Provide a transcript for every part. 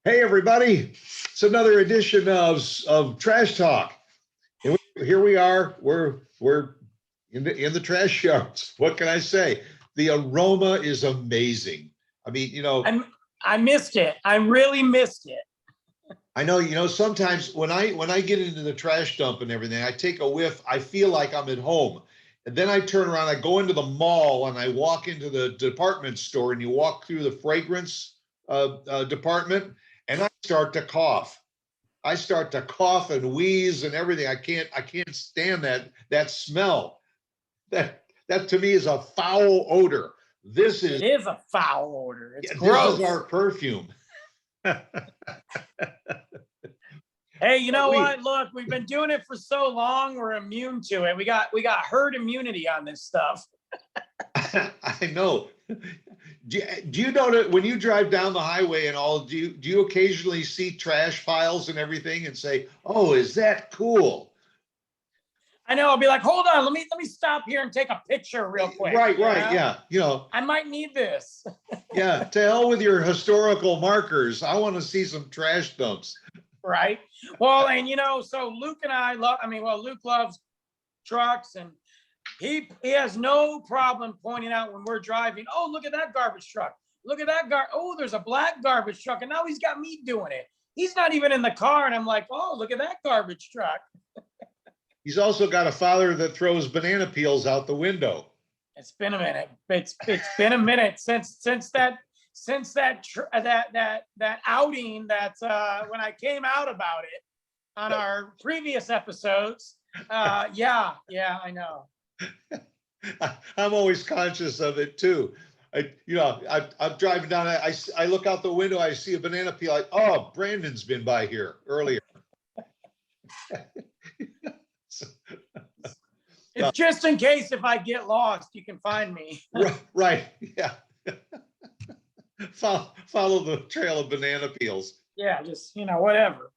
Hey everybody, it's another edition of Trash Talk. And here we are. We're in the trash yards. What can I say? The aroma is amazing. I mean, I missed it. I really missed it. I know, sometimes when I get into the trash dump and everything, I take a whiff, I feel like I'm at home. And then I turn around, I go into the mall and I walk into the department store, and you walk through the fragrance department, and I start to cough. I start to cough and wheeze and everything. I can't stand that smell. That to me is a foul odor. It is a foul odor. It's gross. This is our perfume. Hey, you know what? Look, we've been doing it for so long, we're immune to it. We got herd immunity on this stuff. I know. Do you know that when you drive down the highway and all, do you occasionally see trash piles and everything and say, "Oh, is that cool?" I know. I'll be like, "Hold on, let me stop here and take a picture real quick." Right, yeah. I might need this. Yeah, to hell with your historical markers. I want to see some trash dumps. Right. Well, and so Luke and I Luke loves trucks, and he has no problem pointing out when we're driving, "Oh, look at that garbage truck. Look at that oh, there's a black garbage truck." And now he's got me doing it. He's not even in the car, and I'm like, "Oh, look at that garbage truck." He's also got a father that throws banana peels out the window. It's been a minute. It's been a minute since that outing that when I came out about it on our previous episodes. Yeah, I know. I'm always conscious of it too. I'm driving down. I look out the window. I see a banana peel. Like, oh, Brandon's been by here earlier. It's just in case if I get lost, you can find me. Right. Yeah. Follow the trail of banana peels. Yeah, just whatever.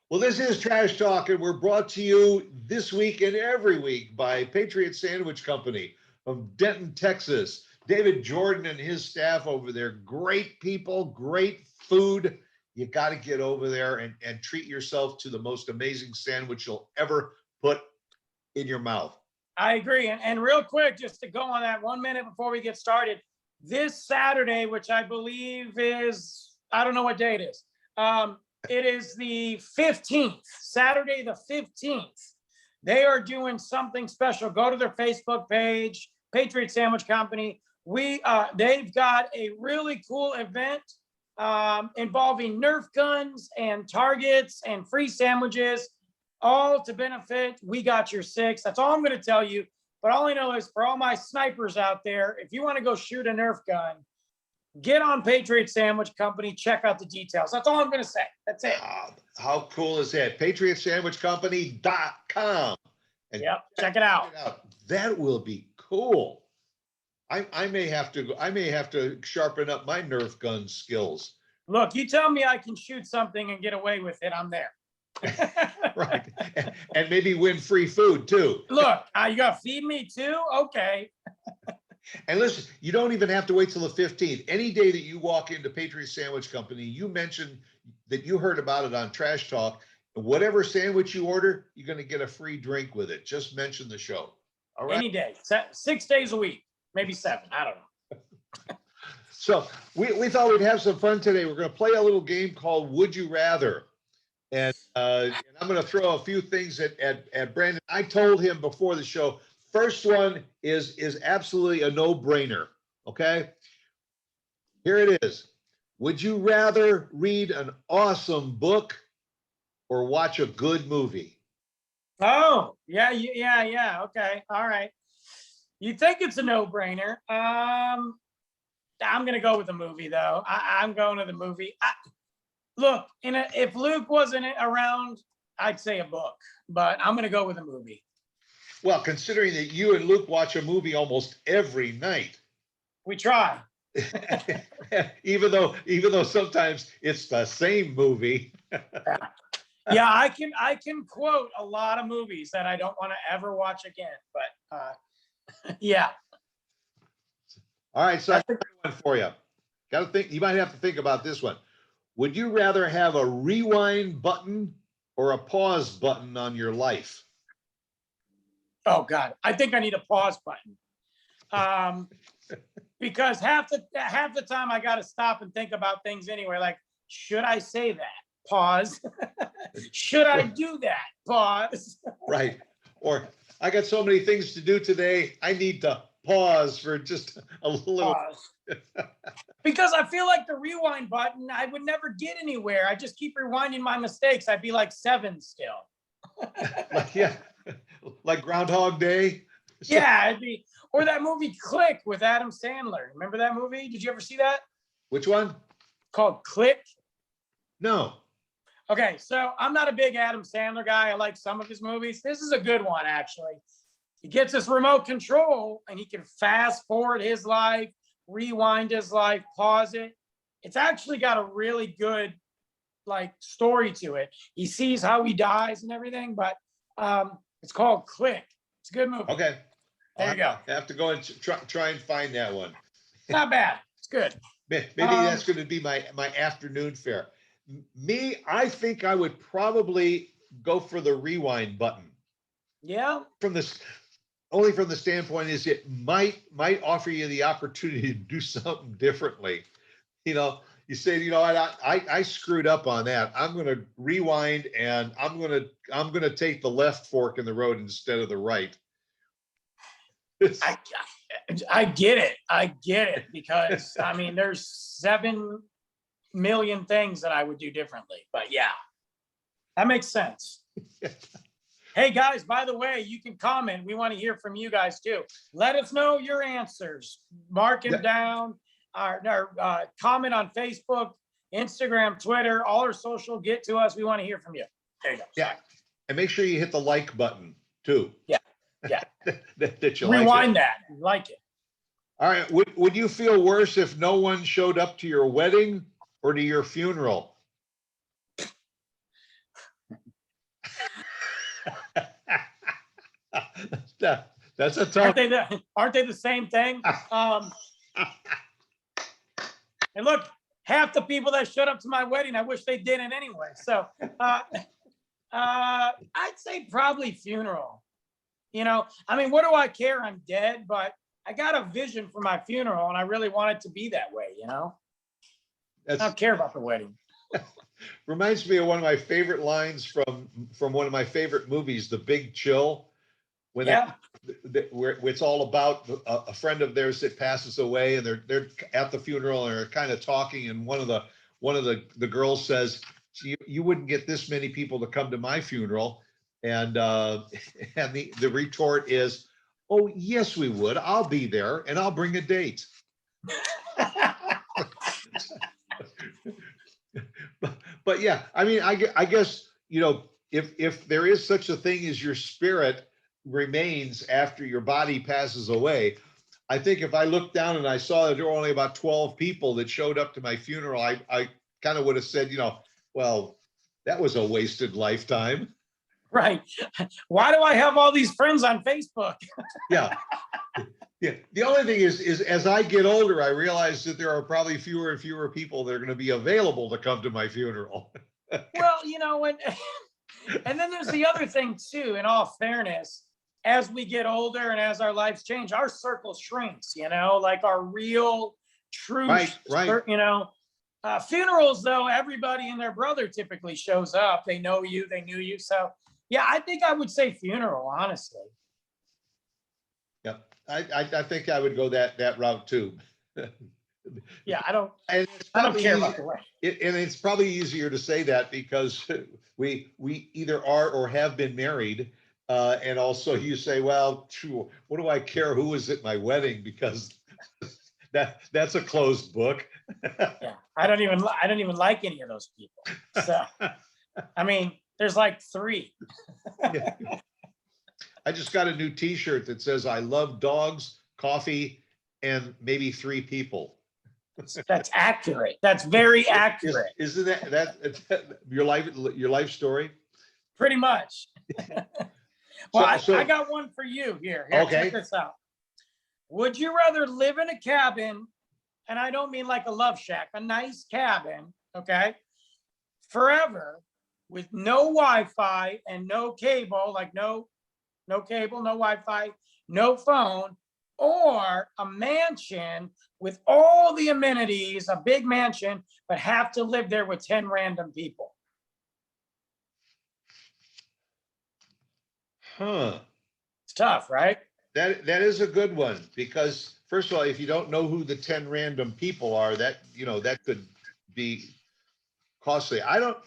Well, this is Trash Talk, and we're brought to you this week and every week by Patriot Sandwich Company of Denton, Texas. David Jordan and his staff over there, great people, great food. You got to get over there and treat yourself to the most amazing sandwich you'll ever put in your mouth. I agree. And real quick, just to go on that 1 minute before we get started, this Saturday, which I believe is, I don't know what day it is. It is the 15th, Saturday the 15th. They are doing something special. Go to their Facebook page, Patriot Sandwich Company. They've got a really cool event involving Nerf guns and targets and free sandwiches, all to benefit We Got Your Six. That's all I'm going to tell you. But all I know is, for all my snipers out there, if you want to go shoot a Nerf gun, get on Patriot Sandwich Company, check out the details. That's all I'm going to say. That's it. How cool is that? PatriotSandwichCompany.com. Yep, check it out. That will be cool. I may have to sharpen up my Nerf gun skills. Look, you tell me I can shoot something and get away with it, I'm there. Right. And maybe win free food too. Look, you got to feed me too? Okay. And listen, you don't even have to wait till the 15th. Any day that you walk into Patriot Sandwich Company, you mention that you heard about it on Trash Talk. Whatever sandwich you order, you're going to get a free drink with it. Just mention the show. All right. Any day, 6 days a week, maybe 7. I don't know. So we thought we'd have some fun today. We're going to play a little game called Would You Rather. And I'm going to throw a few things at Brandon. I told him before the show, first one is absolutely a no-brainer, okay? Here it is. Would you rather read an awesome book or watch a good movie? Oh, yeah, okay, all right. You think it's a no-brainer. I'm going to go with the movie, though. I'm going to the movie. Look, if Luke wasn't around, I'd say a book, but I'm going to go with a movie. Well, considering that you and Luke watch a movie almost every night. We try. even though sometimes it's the same movie. Yeah, I can quote a lot of movies that I don't want to ever watch again, but yeah. All right, so I got one for you. Got to think. You might have to think about this one. Would you rather have a rewind button or a pause button on your life? Oh God, I think I need a pause button. Because half the time I got to stop and think about things anyway. Like, should I say that? Pause. Should I do that? Pause. Right. Or I got so many things to do today. I need to pause for just a little. Pause. Because I feel like the rewind button, I would never get anywhere. I just keep rewinding my mistakes. I'd be like 7 still. Like, yeah, like Groundhog Day. Yeah, it'd be, or that movie Click with Adam Sandler. Remember that movie? Did you ever see that? Which one? Called Click. No. Okay, so I'm not a big Adam Sandler guy. I like some of his movies. This is a good one, actually. He gets this remote control and he can fast forward his life, rewind his life, pause it. It's actually got a really good like story to it. He sees how he dies and everything, but it's called Click. It's a good movie. Okay. There you go. I have to go and try and find that one. It's not bad. It's good. Maybe that's going to be my afternoon fare. Me, I think I would probably go for the rewind button. Yeah. Only from the standpoint is it might offer you the opportunity to do something differently. You know, you say, you know, I screwed up on that. I'm going to rewind and I'm going to take the left fork in the road instead of the right. I get it. I get it because I mean, there's 7 million things that I would do differently, but yeah, that makes sense. Hey guys, by the way, you can comment. We want to hear from you guys too. Let us know your answers. Mark them down. Our comment on Facebook, Instagram, Twitter, all our social. Get to us. We want to hear from you. There you go. Yeah, and make sure you hit the like button too. Yeah. that you rewind like that. Like it. All right. Would you feel worse if no one showed up to your wedding or to your funeral? That's a tough. Aren't they the same thing? And look, half the people that showed up to my wedding, I wish they didn't anyway. So I'd say probably funeral. You know, I mean, what do I care? I'm dead, but I got a vision for my funeral and I really want it to be that way, you know? I don't care about the wedding. Reminds me of one of my favorite lines from one of my favorite movies, The Big Chill, when where it's all about a friend of theirs that passes away and they're at the funeral and they're kind of talking, and one of the girls says, you wouldn't get this many people to come to my funeral. And the retort is, oh, yes, we would. I'll be there and I'll bring a date. But yeah, I mean, I guess, you know, if there is such a thing as your spirit remains after your body passes away, I think if I looked down and I saw that there were only about 12 people that showed up to my funeral, I kind of would have said, you know, well, that was a wasted lifetime. Right. Why do I have all these friends on Facebook? Yeah. Yeah. The only thing is as I get older, I realize that there are probably fewer and fewer people that are going to be available to come to my funeral. Well, you know, and then there's the other thing too, in all fairness, as we get older and as our lives change, our circle shrinks, you know, like our real, true, right. You know, funerals though, everybody and their brother typically shows up. They know you, they knew you. So yeah, I think I would say funeral, honestly. Yeah, I think I would go that route too. Yeah, I don't care about the way. And it's probably easier to say that because we either are or have been married. And also you say, well, true, what do I care who was at my wedding? Because that's a closed book. Yeah, I don't even like any of those people. So, I mean, there's like 3. Yeah. I just got a new T-shirt that says, I love dogs, coffee, and maybe 3 people. That's accurate. That's very accurate. Isn't that your life story? Pretty much. Well, I got one for you here. Okay. Check this out. Would you rather live in a cabin and I don't mean like a love shack, a nice cabin, okay, forever with no Wi-Fi and no cable, like no cable, no Wi-Fi, no phone, or a mansion with all the amenities, a big mansion, but have to live there with 10 random people. Huh. It's tough, right? That is a good one, because first of all, if you don't know who the 10 random people are, that, that could be costly. I don't,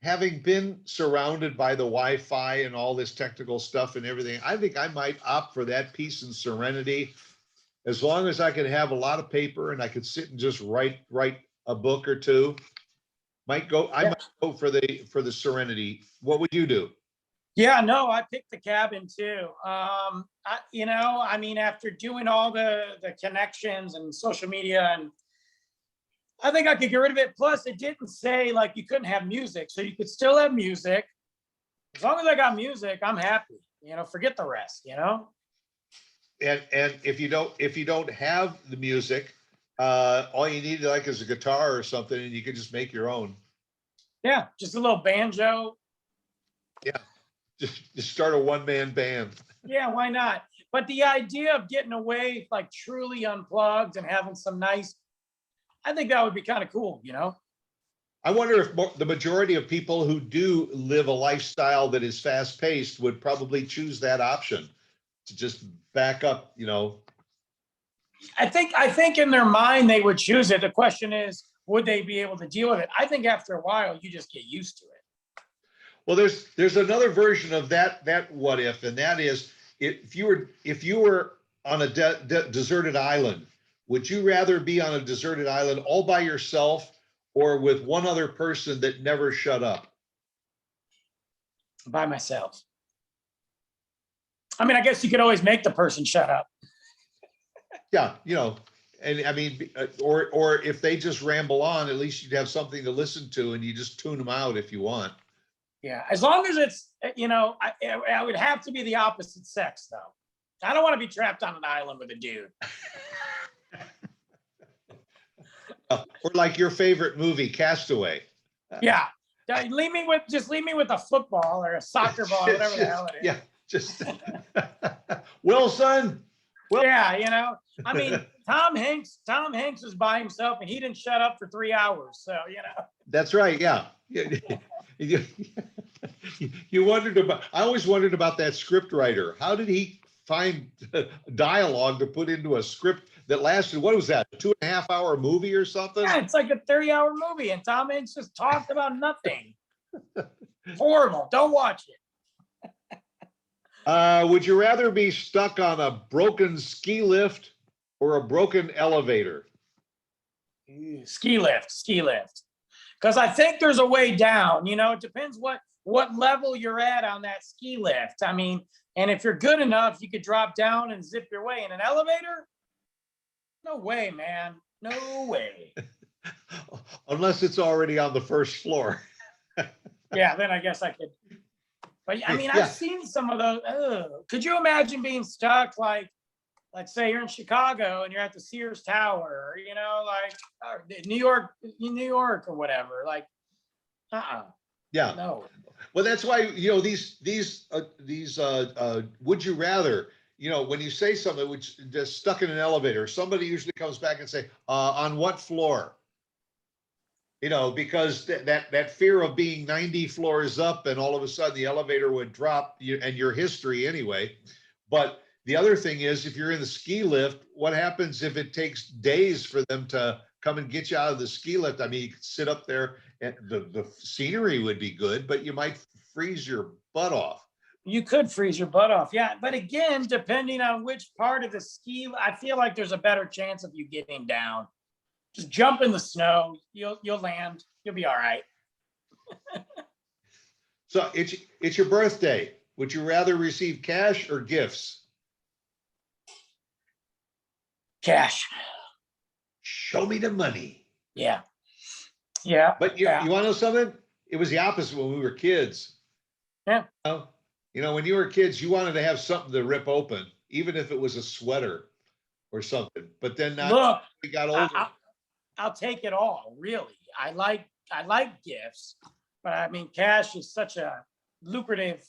having been surrounded by the Wi-Fi and all this technical stuff and everything, I think I might opt for that peace and serenity. As long as I could have a lot of paper and I could sit and just write a book or two, I Yeah. might go for the serenity. What would you do? Yeah, no, I picked the cabin too. I mean, after doing all the connections and social media, and I think I could get rid of it. Plus, it didn't say like you couldn't have music, so you could still have music. As long as I got music, I'm happy. Forget the rest. And if you don't have the music, all you need like is a guitar or something, and you can just make your own. Yeah, just a little banjo. Yeah, just start a one-man band. Yeah, why not? But the idea of getting away, like truly unplugged and having some nice, I think that would be kind of cool, I wonder if the majority of people who do live a lifestyle that is fast-paced would probably choose that option to just back up, I think in their mind they would choose it. The question is, would they be able to deal with it? I think after a while you just get used to it. Well, there's another version of that what if, and that is if you were on a deserted island, would you rather be on a deserted island all by yourself or with one other person that never shut up? By myself. I mean, I guess you could always make the person shut up. Yeah, and I mean, or if they just ramble on, at least you'd have something to listen to, and you just tune them out if you want. Yeah, as long as it's, I would have to be the opposite sex, though. I don't want to be trapped on an island with a dude. Or like your favorite movie, Castaway. Yeah, leave me with a football or a soccer ball, whatever the hell it is. Yeah, just Wilson. Yeah, I mean, Tom Hanks was by himself and he didn't shut up for 3 hours. So, That's right. Yeah. You wondered about, I always wondered about that script writer. How did he find dialogue to put into a script that lasted, what was that, a 2.5-hour movie or something? Yeah, it's like a 30-hour movie and Tom Hanks just talked about nothing. Horrible. Don't watch it. Would you rather be stuck on a broken ski lift or a broken elevator? Ski lift. Because I think there's a way down. It depends what level you're at on that ski lift. I mean, and if you're good enough, you could drop down and zip your way. In an elevator, no way, man. No way. Unless it's already on the first floor. Yeah, then I guess I could. But I mean, I've seen some of those. Could you imagine being stuck, like, let's say you're in Chicago and you're at the Sears Tower, like New York or whatever. Like, Yeah. No. Well, that's why, these would you rather, when you say something which just stuck in an elevator, somebody usually comes back and say, on what floor? Because that fear of being 90 floors up and all of a sudden the elevator would drop and your history anyway. But the other thing is, if you're in the ski lift, what happens if it takes days for them to come and get you out of the ski lift? I mean, you could sit up there and the scenery would be good, but you might freeze your butt off. You could freeze your butt off. Yeah. But again, depending on which part of the ski, I feel like there's a better chance of you getting down. Just jump in the snow. You'll land. You'll be all right. So it's your birthday. Would you rather receive cash or gifts? Cash. Show me the money. Yeah. Yeah. But you want to know something? It was the opposite when we were kids. Yeah. When you were kids, you wanted to have something to rip open, even if it was a sweater. or something. But then not Look, we got I, older. I, I'll take it all, really. I like gifts, but I mean, cash is such a lucrative,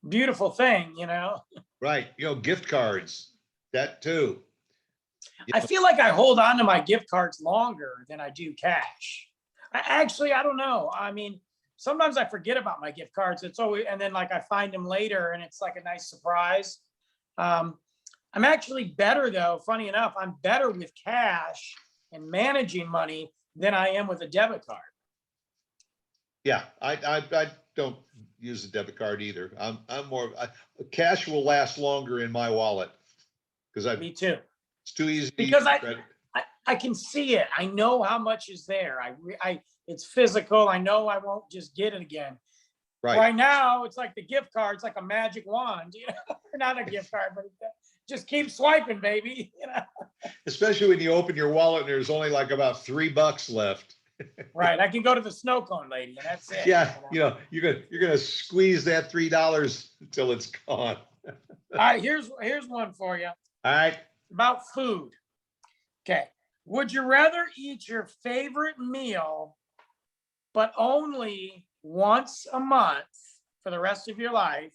beautiful thing, you know? Right. Gift cards, that too. I feel like I hold on to my gift cards longer than I do cash. I don't know. I mean, sometimes I forget about my gift cards. It's always, and then like I find them later and it's like a nice surprise. Um, I'm actually better though. Funny enough, I'm better with cash and managing money than I am with a debit card. Yeah, I don't use a debit card either. I'm more cash will last longer in my wallet because Me too. it's too easy to use Because credit. I can see it. I know how much is there. It's physical. I know I won't just get it again. Right. Right now, it's like the gift card. It's like a magic wand, not a gift card, but just keep swiping, baby. Especially when you open your wallet and there's only like about $3 left. Right. I can go to the snow cone lady, and that's it. Yeah, you're gonna squeeze that $3 until it's gone. All right. Here's one for you. All right. About food. Okay. Would you rather eat your favorite meal, but only once a month for the rest of your life,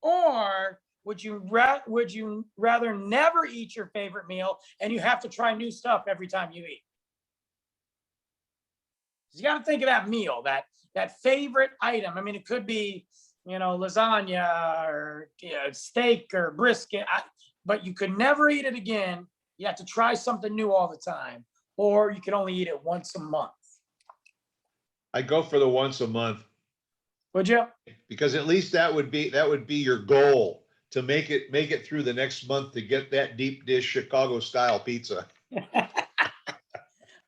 or would you rather never eat your favorite meal and you have to try new stuff every time you eat? You got to think of that meal, that favorite item. I mean, it could be, lasagna or steak or brisket, but you could never eat it again. You have to try something new all the time, or you can only eat it once a month. I go for the once a month. Would you? Because at least that would be your goal, to make it through the next month, to get that deep dish Chicago style pizza.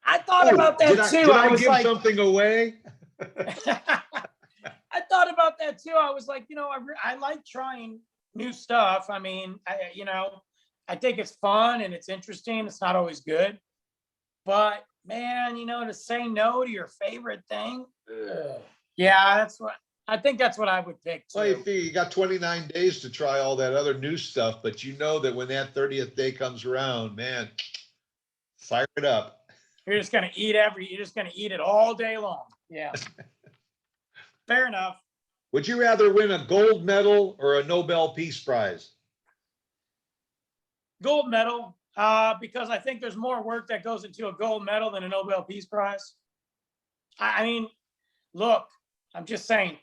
I thought about that too. Did I was give like, something away? I thought about that too. I was like, I like trying new stuff. I mean, I think it's fun and it's interesting. It's not always good, but man, to say no to your favorite thing. Yeah, I think that's what I would pick too. Well, you got 29 days to try all that other new stuff, but you know that when that 30th day comes around, man, fire it up. You're just gonna eat it all day long. Yeah. Fair enough. Would you rather win a gold medal or a Nobel Peace Prize? Gold medal, because I think there's more work that goes into a gold medal than a Nobel Peace Prize. I mean, look, I'm just saying,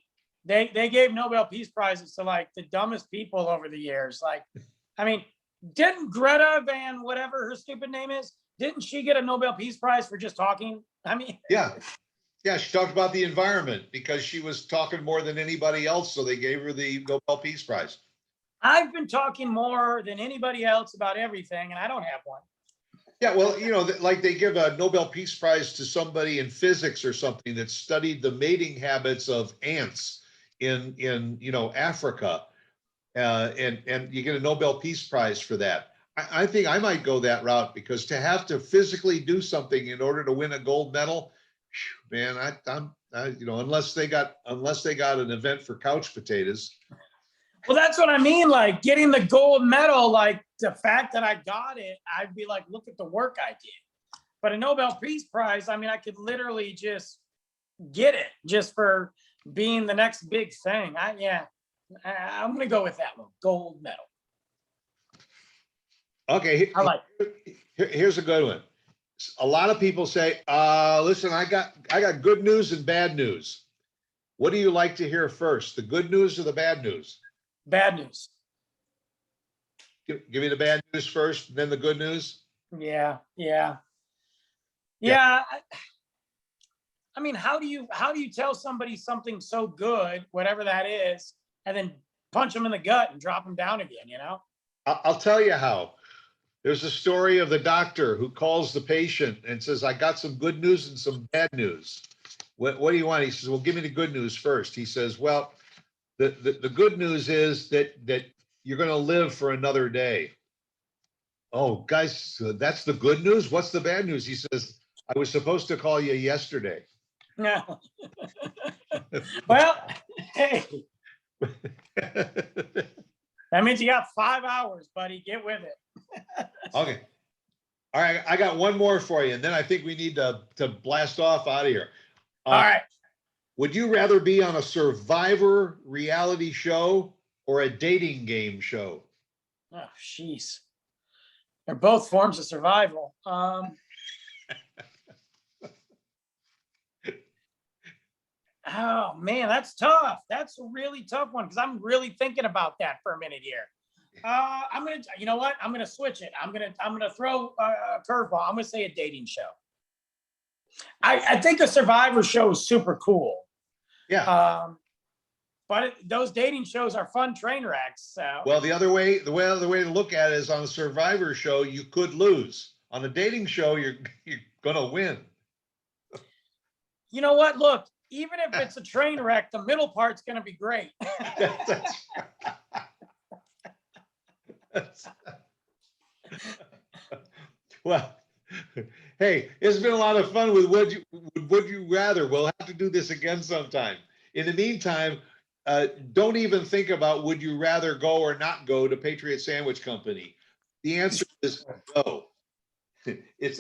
they gave Nobel Peace Prizes to like the dumbest people over the years. Like, I mean, didn't Greta Van whatever her stupid name is, didn't she get a Nobel Peace Prize for just talking? I mean, yeah, she talked about the environment because she was talking more than anybody else, so they gave her the Nobel Peace Prize. I've been talking more than anybody else about everything, and I don't have one. Yeah, well, like they give a Nobel Peace Prize to somebody in physics or something that studied the mating habits of ants in Africa, and you get a Nobel Peace Prize for that. I think I might go that route, because to have to physically do something in order to win a gold medal, man, unless they got an event for couch potatoes. Well, that's what I mean. Like getting the gold medal, like the fact that I got it, I'd be like, look at the work I did. But a Nobel Peace Prize, I mean, I could literally just get it just for being the next big thing. I'm going to go with that one, gold medal. Okay, I like here's a good one. A lot of people say, listen, I got good news and bad news. What do you like to hear first, the good news or the bad news? Bad news. Give me the bad news first, then the good news. Yeah. I mean, how do you tell somebody something so good, whatever that is, and then punch them in the gut and drop them down again, I'll tell you how. There's a story of the doctor who calls the patient and says, I got some good news and some bad news. What do you want? He says, well, give me the good news first. He says, well, the good news is that you're going to live for another day. Oh, guys, that's the good news. What's the bad news? He says, I was supposed to call you yesterday. No. Well, hey, that means you got 5 hours, buddy. Get with it. Okay. All right, I got one more for you, and then I think we need to blast off out of here. All right. Would you rather be on a Survivor reality show or a dating game show? Oh, jeez. They're both forms of survival. Oh man, that's tough. That's a really tough one because I'm really thinking about that for a minute here. You know what? I'm gonna switch it. I'm gonna throw a curveball. I'm gonna say a dating show. I think a Survivor show is super cool. Yeah. But those dating shows are fun train wrecks. So. Well, the other way to look at it is on a Survivor show, you could lose. On a dating show, you're gonna win. You know what? Look, even if it's a train wreck, the middle part's gonna be great. Well, hey, it's been a lot of fun with Would You Rather. We'll have to do this again sometime. In the meantime, don't even think about would you rather go or not go to Patriot Sandwich Company. The answer is go.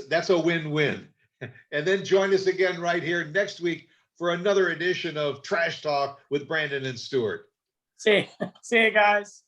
That's a win-win. And then join us again right here next week for another edition of Trash Talk with Brandon and Stuart. See you guys.